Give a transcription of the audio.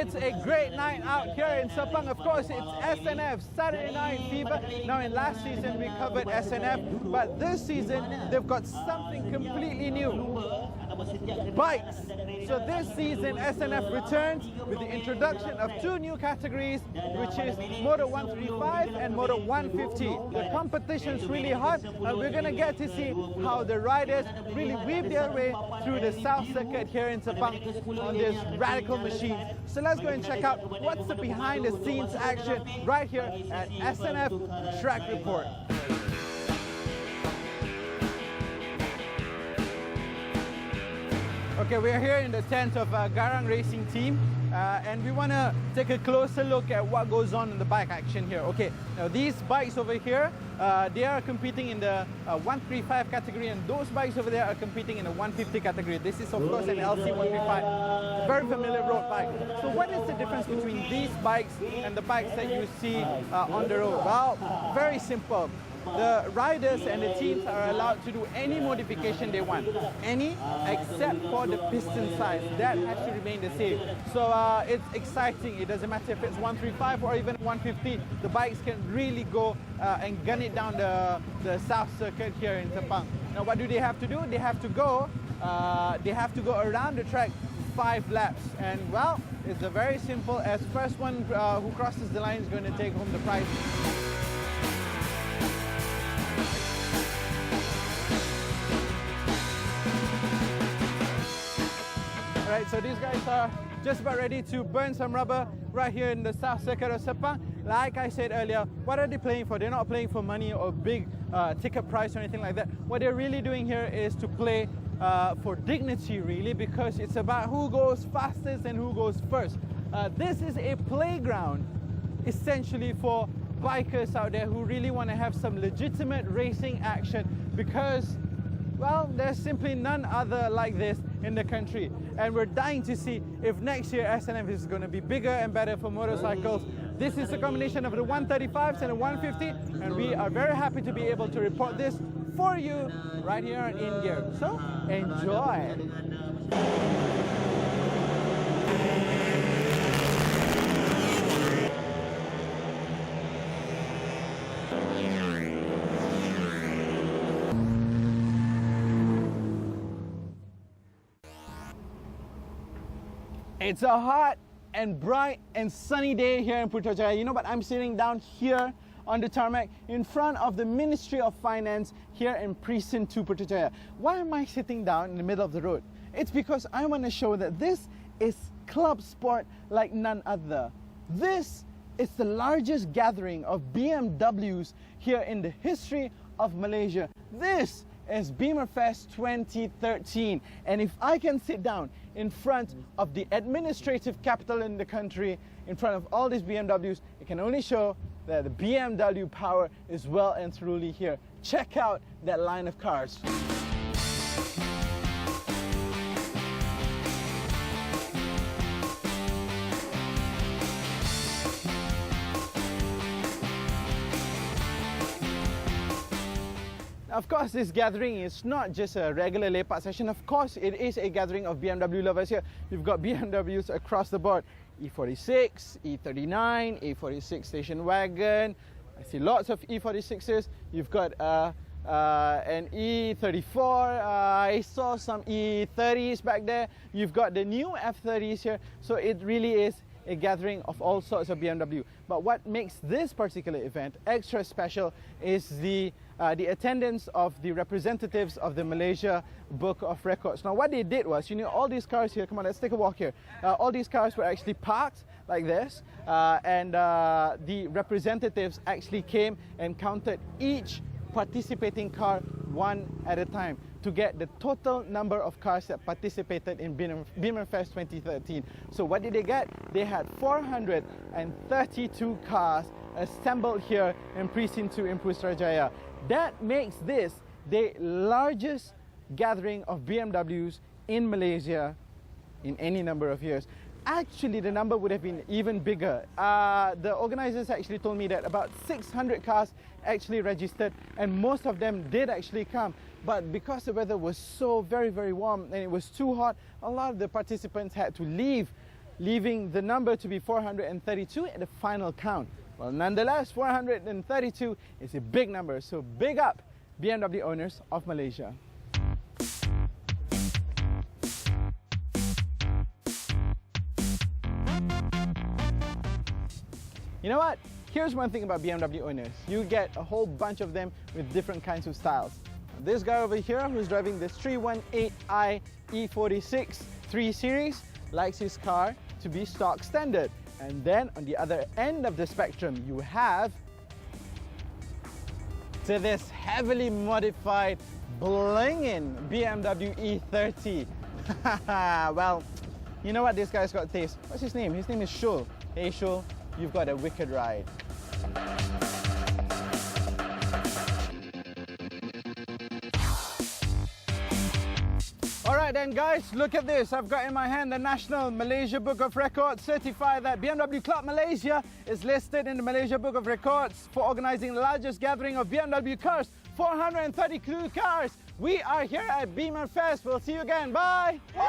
It's a great night out here in Sepang. Of course, it's SNF, Saturday Night Fever. Now, in last season, we covered SNF, but this season, they've got something completely new. Bikes. So this season, SNF returns with the introduction of two new categories, which is Moto 135 and Moto 150. The competition's really hot, and we're going to get to see how the riders really weave their way through the South Circuit here in Sepang on this radical machine. So let's go and check out what's the behind the scenes action right here at SNF Track Report. Okay, we're here in the tent of Garang Racing Team, and we want to take a closer look at what goes on in the bike action here. Okay, now these bikes over here, they are competing in the 135 category, and those bikes over there are competing in the 150 category. This is of course an LC 135, very familiar road bike. So what is the difference between these bikes and the bikes that you see on the road? Well, very simple. The riders and the teams are allowed to do any modification they want. Any, except for the piston size. That has to remain the same. So it's exciting. It doesn't matter if it's 135 or even 150. The bikes can really go and gun it down the South Circuit here in Sepang. Now, what do they have to do? They have to go around the track 5 laps. And well, it's very simple. As first one who crosses the line is going to take home the prize. Right, so these guys are just about ready to burn some rubber right here in the South Circuit of Sepang. Like I said earlier, what are they playing for? They're not playing for money or big ticket price or anything like that. What they're really doing here is to play for dignity, really, because it's about who goes fastest and who goes first. This is a playground, essentially, for bikers out there who really want to have some legitimate racing action, because, well, there's simply none other like this in the country. And we're dying to see if next year SNF is going to be bigger and better for motorcycles. This is a combination of the 135s and the 150, and we are very happy to be able to report this for you right here on In Gear. So, enjoy! It's a hot and bright and sunny day here in Putrajaya. You know what? I'm sitting down here on the tarmac in front of the Ministry of Finance here in Precinct 2 Putrajaya. Why am I sitting down in the middle of the road? It's because I want to show that this is club sport like none other. This is the largest gathering of BMWs here in the history of Malaysia. This is Bimmerfest 2013, and if I can sit down in front of the administrative capital in the country, in front of all these BMWs, it can only show that the BMW power is well and truly here. Check out that line of cars. Of course, this gathering is not just a regular lepak session. Of course, it is a gathering of BMW lovers here. You've got BMWs across the board. E46, E39, E46 station wagon. I see lots of E46s. You've got an E34. I saw some E30s back there. You've got the new F30s here. So it really is a gathering of all sorts of BMW. But what makes this particular event extra special is the attendance of the representatives of the Malaysia Book of Records. Now, what they did was, you know, all these cars here, come on, let's take a walk here. All these cars were actually parked like this, and the representatives actually came and counted each participating car one at a time to get the total number of cars that participated in Bimmerfest 2013. So what did they get? They had 432 cars assembled here in Precinct 2 in Putrajaya. That makes this the largest gathering of BMWs in Malaysia in any number of years. Actually, the number would have been even bigger. The organizers actually told me that about 600 cars actually registered, and most of them did actually come. But because the weather was so very, very warm and it was too hot, a lot of the participants had to leave leaving the number to be 432 at the final count. Well, nonetheless, 432 is a big number, so big up BMW owners of Malaysia. You know what? Here's one thing about BMW owners. You get a whole bunch of them with different kinds of styles. This guy over here who's driving this 318i E46 3 Series likes his car to be stock standard. And then on the other end of the spectrum, you have to this heavily modified, blingin' BMW E30. Well, you know what? This guy's got taste. What's his name? His name is Shul. Hey Shul, you've got a wicked ride. Alright then guys, look at this. I've got in my hand the National Malaysia Book of Records certified that BMW Club Malaysia is listed in the Malaysia Book of Records for organizing the largest gathering of BMW cars, 432 cars. We are here at Bimmerfest. We'll see you again. Bye! Yeah!